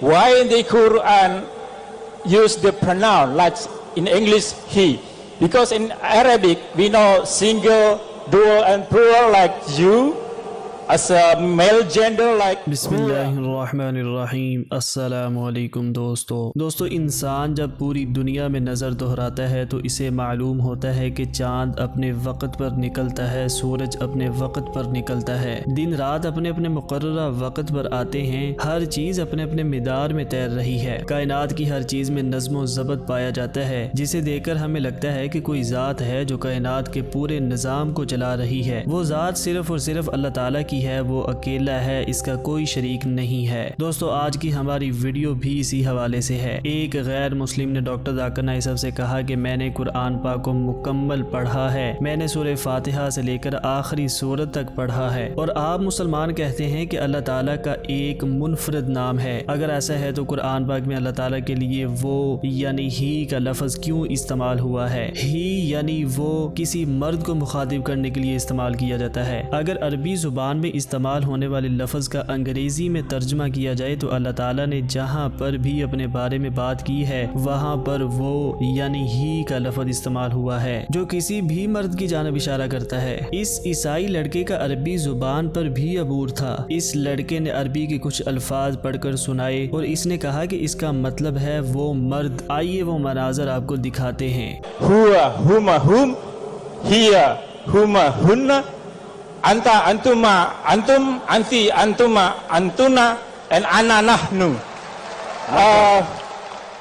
why the Quran use the pronoun like in English he? Because in Arabic we know single, dual and plural like you, as a male gender like بسم اللہ الرحمن الرحیم۔ السلام علیکم دوستو انسان جب پوری دنیا میں نظر دہراتا ہے تو اسے معلوم ہوتا ہے کہ چاند اپنے وقت پر نکلتا ہے، سورج اپنے وقت پر نکلتا ہے، دن رات اپنے اپنے مقررہ وقت پر آتے ہیں، ہر چیز اپنے اپنے مدار میں تیر رہی ہے، کائنات کی ہر چیز میں نظم و ضبط پایا جاتا ہے، جسے دیکھ کر ہمیں لگتا ہے کہ کوئی ذات ہے جو کائنات کے پورے نظام کو چلا رہی ہے۔ وہ ذات صرف اور صرف اللہ تعالیٰ کی ہے، وہ اکیلا ہے، اس کا کوئی شریک نہیں ہے۔ دوستو آج کی ہماری ویڈیو بھی اسی حوالے سے ہے۔ ایک غیر مسلم نے ڈاکٹر ذاکر نائک صاحب سے کہا کہ میں نے قرآن پاک کو مکمل پڑھا ہے، میں نے سورہ فاتحہ سے لے کر آخری سورت تک پڑھا ہے، اور آپ مسلمان کہتے ہیں کہ اللہ تعالیٰ کا ایک منفرد نام ہے۔ اگر ایسا ہے تو قرآن پاک میں اللہ تعالیٰ کے لیے وہ یعنی ہی کا لفظ کیوں استعمال ہوا ہے؟ ہی یعنی وہ کسی مرد کو مخاطب کرنے کے لیے استعمال کیا جاتا ہے۔ اگر عربی زبان میں استعمال ہونے والے لفظ کا انگریزی میں ترجمہ کیا جائے تو اللہ تعالیٰ نے جہاں پر بھی اپنے بارے میں بات کی ہے وہاں پر وہ یعنی ہی کا لفظ استعمال ہوا ہے، جو کسی بھی مرد کی جانب اشارہ کرتا ہے۔ اس عیسائی لڑکے کا عربی زبان پر بھی عبور تھا۔ اس لڑکے نے عربی کے کچھ الفاظ پڑھ کر سنائے اور اس نے کہا کہ اس کا مطلب ہے وہ مرد۔ آئیے وہ مناظر آپ کو دکھاتے ہیں۔ hua, huma, hum, hiya, huma, hunna, anta, antuma, antum, anti, antuma, antuna, and ana, nahnu.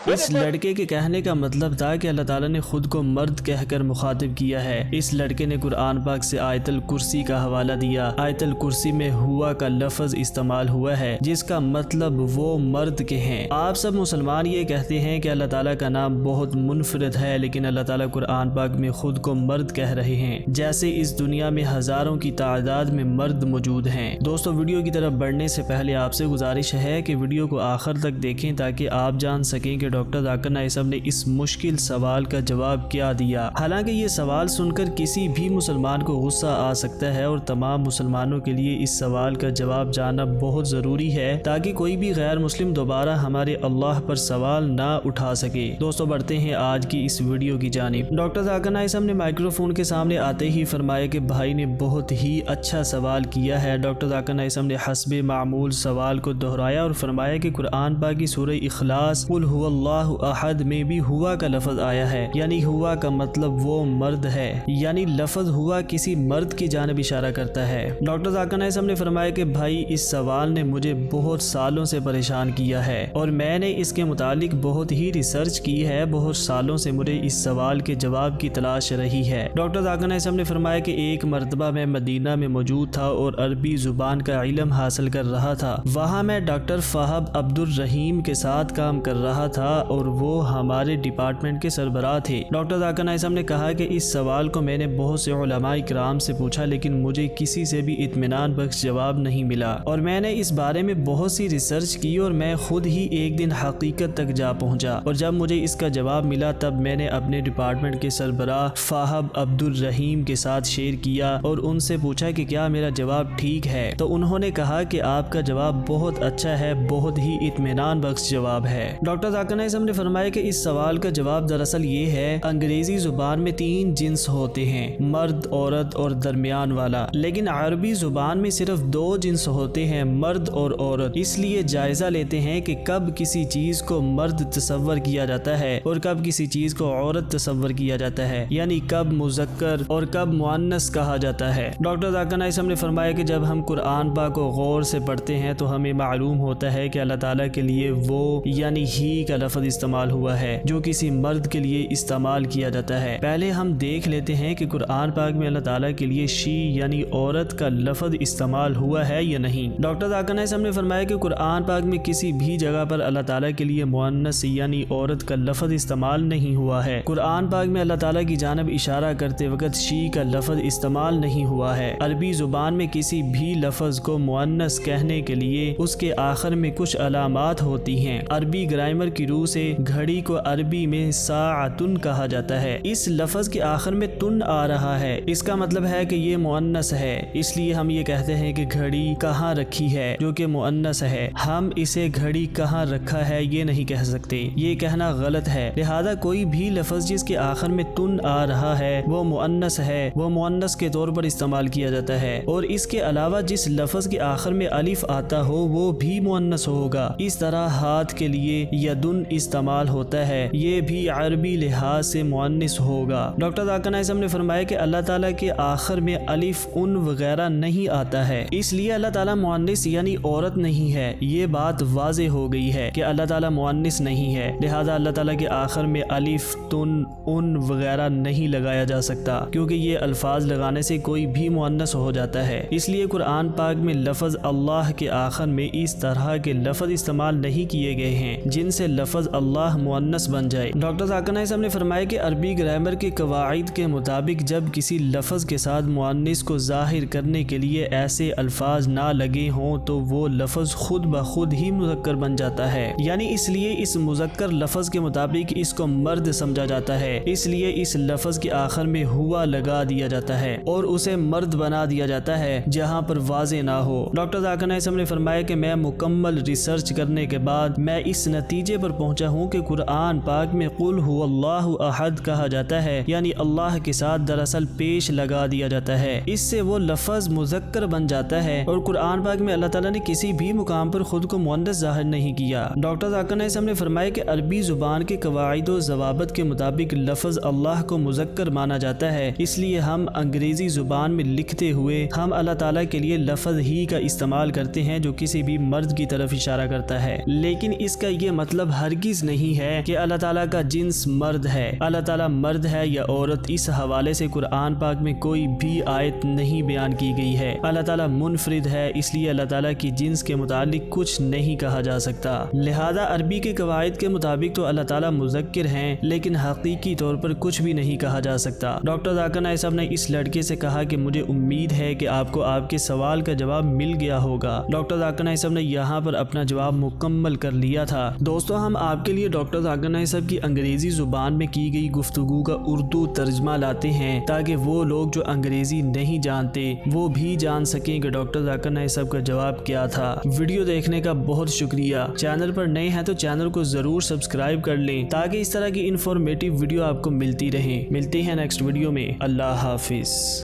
اس لڑکے کے کہنے کا مطلب تھا کہ اللہ تعالیٰ نے خود کو مرد کہہ کر مخاطب کیا ہے۔ اس لڑکے نے قرآن پاک سے آیت الکرسی کا حوالہ دیا۔ آیت الکرسی میں ہوا کا لفظ استعمال ہوا ہے جس کا مطلب وہ مرد کے ہیں۔ آپ سب مسلمان یہ کہتے ہیں کہ اللہ تعالیٰ کا نام بہت منفرد ہے، لیکن اللہ تعالیٰ قرآن پاک میں خود کو مرد کہہ رہے ہیں، جیسے اس دنیا میں ہزاروں کی تعداد میں مرد موجود ہیں۔ دوستو ویڈیو کی طرف بڑھنے سے پہلے آپ سے گزارش ہے کہ ویڈیو کو آخر تک دیکھیں تاکہ آپ جان سکیں کہ ڈاکٹر ذاکر نائک صاحب نے اس مشکل سوال کا جواب کیا دیا۔ حالانکہ یہ سوال سن کر کسی بھی مسلمان کو غصہ آ سکتا ہے، اور تمام مسلمانوں کے لیے اس سوال کا جواب جاننا بہت ضروری ہے تاکہ کوئی بھی غیر مسلم دوبارہ ہمارے اللہ پر سوال نہ اٹھا سکے۔ دوستو بڑھتے ہیں آج کی اس ویڈیو کی جانب۔ ڈاکٹر ذاکر نائک صاحب نے مائکرو فون کے سامنے آتے ہی فرمایا کہ بھائی نے بہت ہی اچھا سوال کیا ہے۔ ڈاکٹر ذاکر نائک صاحب نے حسب معمول سوال کو دہرایا اور فرمایا کہ قرآن پاک کی سورہ اخلاص قل هو اللہ احد میں بھی ہوا کا لفظ آیا ہے، یعنی ہوا کا مطلب وہ مرد ہے، یعنی لفظ ہوا کسی مرد کی جانب اشارہ کرتا ہے۔ ڈاکٹر ذاکر نائک صاحب نے فرمایا کہ بھائی اس سوال نے مجھے بہت سالوں سے پریشان کیا ہے، اور میں نے اس کے متعلق بہت ہی ریسرچ کی ہے، بہت سالوں سے مجھے اس سوال کے جواب کی تلاش رہی ہے۔ ڈاکٹر ذاکر نائک صاحب نے فرمایا کہ ایک مرتبہ میں مدینہ میں موجود تھا اور عربی زبان کا علم حاصل کر رہا تھا۔ وہاں میں ڈاکٹر فہد عبد الرحیم کے ساتھ کام کر رہا تھا اور وہ ہمارے ڈپارٹمنٹ کے سربراہ تھے۔ ڈاکٹر ذاکر نائک صاحب نے کہا کہ اس سوال کو میں نے بہت سے علماء کرام سے پوچھا، لیکن مجھے کسی سے بھی اطمینان بخش جواب نہیں ملا، اور میں نے اس بارے میں بہت سی ریسرچ کی اور میں خود ہی ایک دن حقیقت تک جا پہنچا، اور جب مجھے اس کا جواب ملا تب میں نے اپنے ڈپارٹمنٹ کے سربراہ فہد عبد الرحیم کے ساتھ شیئر کیا اور ان سے پوچھا کہ کیا میرا جواب ٹھیک ہے، تو انہوں نے کہا کہ آپ کا جواب بہت اچھا ہے، بہت ہی اطمینان بخش جواب ہے۔ ڈاکٹر ذاکر نائک صاحب نے فرمایا کہ اس سوال کا جواب دراصل یہ ہے، انگریزی زبان میں 3 جنس ہوتے ہیں، مرد، عورت اور درمیان والا، لیکن عربی زبان میں صرف 2 جنس ہوتے ہیں، مرد اور عورت۔ اس لیے جائزہ لیتے ہیں کہ کب کسی چیز کو مرد تصور کیا جاتا ہے اور کب کسی چیز کو عورت تصور کیا جاتا ہے، یعنی کب مذکر اور کب مؤنث کہا جاتا ہے۔ ڈاکٹر ذاکر نائک صاحب نے فرمایا کہ جب ہم قرآن پاک کو غور سے پڑھتے ہیں تو ہمیں معلوم ہوتا ہے کہ اللہ تعالیٰ کے لیے وہ یعنی ہی کا لفظ استعمال ہوا ہے جو کسی مرد کے لیے استعمال کیا جاتا ہے۔ پہلے ہم دیکھ لیتے ہیں کہ قرآن پاک میں اللہ تعالیٰ کے لیے شی یعنی عورت کا لفظ استعمال ہوا ہے یا نہیں۔ ڈاکٹر ذاکر نائک صاحب نے فرمایا کہ قرآن پاک میں کسی بھی جگہ پر اللہ تعالیٰ کے لیے مؤنث یعنی عورت کا لفظ استعمال نہیں ہوا ہے۔ قرآن پاک میں اللہ تعالیٰ کی جانب اشارہ کرتے وقت شی کا لفظ استعمال نہیں ہوا ہے۔ عربی زبان میں کسی بھی لفظ کو مؤنث کہنے کے لیے اس کے آخر میں کچھ علامات ہوتی ہیں۔ عربی گرامر کی روح موضوع سے گھڑی کو عربی میں ساعتن کہا جاتا ہے۔ اس لفظ کے آخر میں تن آ رہا ہے، اس کا مطلب ہے کہ یہ مؤنث ہے، اس لیے ہم یہ کہتے ہیں کہ گھڑی کہاں رکھی ہے، جو کہ مؤنث ہے۔ ہم اسے گھڑی کہاں رکھا ہے یہ نہیں کہہ سکتے، یہ کہنا غلط ہے۔ لہذا کوئی بھی لفظ جس کے آخر میں تن آ رہا ہے وہ مؤنث ہے، وہ مؤنث کے طور پر استعمال کیا جاتا ہے، اور اس کے علاوہ جس لفظ کے آخر میں الف آتا ہو وہ بھی مؤنث ہوگا۔ اس طرح ہاتھ کے لیے یدن استعمال ہوتا ہے، یہ بھی عربی لحاظ سے مؤنث ہوگا۔ ڈاکٹر ذاکر نائک صاحب نے فرمایا کہ اللہ تعالیٰ کے آخر میں الف ان وغیرہ نہیں آتا ہے، اس لیے اللہ تعالیٰ مؤنث یعنی عورت نہیں ہے۔ یہ بات واضح ہو گئی ہے کہ اللہ تعالیٰ مؤنث نہیں ہے، لہذا اللہ تعالیٰ کے آخر میں الف تن ان وغیرہ نہیں لگایا جا سکتا، کیونکہ یہ الفاظ لگانے سے کوئی بھی مؤنث ہو جاتا ہے۔ اس لیے قرآن پاک میں لفظ اللہ کے آخر میں اس طرح کے لفظ استعمال نہیں کیے گئے ہیں جن سے لفظ اللہ مؤنث بن جائے۔ ڈاکٹر ذاکر نائک صاحب نے فرمایا کہ عربی گرامر کے قواعد کے مطابق جب کسی لفظ کے ساتھ مؤنث کو ظاہر کرنے کے لیے ایسے الفاظ نہ لگے ہوں تو وہ لفظ خود بخود ہی مذکر بن جاتا ہے، یعنی اس لیے اس مذکر لفظ کے مطابق اس کو مرد سمجھا جاتا ہے، اس لیے اس لفظ کے آخر میں ہوا لگا دیا جاتا ہے اور اسے مرد بنا دیا جاتا ہے جہاں پر واضح نہ ہو۔ ڈاکٹر ذاکر نائک صاحب نے فرمایا کہ میں مکمل ریسرچ کرنے کے بعد میں اس نتیجے پر پہنچا ہوں کہ قرآن پاک میں قل هو اللہ احد کہا جاتا ہے، یعنی اللہ کے ساتھ دراصل پیش لگا دیا جاتا ہے، اس سے وہ لفظ مذکر بن جاتا ہے، اور قرآن پاک میں اللہ تعالیٰ نے کسی بھی مقام پر خود کو مؤنث ظاہر نہیں کیا۔ ڈاکٹر ذاکر نائک صاحب نے فرمایا کہ عربی زبان کے قواعد و ضوابط کے مطابق لفظ اللہ کو مذکر مانا جاتا ہے، اس لیے ہم انگریزی زبان میں لکھتے ہوئے ہم اللہ تعالیٰ کے لیے لفظ ہی کا استعمال کرتے ہیں جو کسی بھی مرد کی طرف اشارہ کرتا ہے، لیکن اس کا یہ مطلب ہرگز نہیں ہے کہ اللہ تعالیٰ کا جنس مرد ہے۔ اللہ تعالیٰ مرد ہے یا عورت، اس حوالے سے قرآن پاک میں کوئی بھی آیت نہیں بیان کی گئی ہے۔ اللہ تعالیٰ منفرد ہے، اس لیے اللہ تعالیٰ کی جنس کے متعلق کچھ نہیں کہا جا سکتا۔ لہذا عربی کے قواعد کے مطابق تو اللہ تعالیٰ مذکر ہیں، لیکن حقیقی طور پر کچھ بھی نہیں کہا جا سکتا۔ ڈاکٹر ذاکر نائک صاحب نے اس لڑکے سے کہا کہ مجھے امید ہے کہ آپ کو آپ کے سوال کا جواب مل گیا ہوگا۔ ڈاکٹر ذاکر نائک صاحب نے یہاں پر اپنا جواب مکمل کر لیا تھا۔ دوستو، ہم آپ کے لیے ڈاکٹر ذاکر نائک صاحب کی انگریزی زبان میں کی گئی گفتگو کا اردو ترجمہ لاتے ہیں تاکہ وہ لوگ جو انگریزی نہیں جانتے وہ بھی جان سکیں کہ ڈاکٹر ذاکر نائک صاحب کا جواب کیا تھا۔ ویڈیو دیکھنے کا بہت شکریہ۔ چینل پر نئے ہیں تو چینل کو ضرور سبسکرائب کر لیں تاکہ اس طرح کی انفارمیٹیو ویڈیو آپ کو ملتی رہیں۔ ملتے ہیں نیکسٹ ویڈیو میں۔ اللہ حافظ۔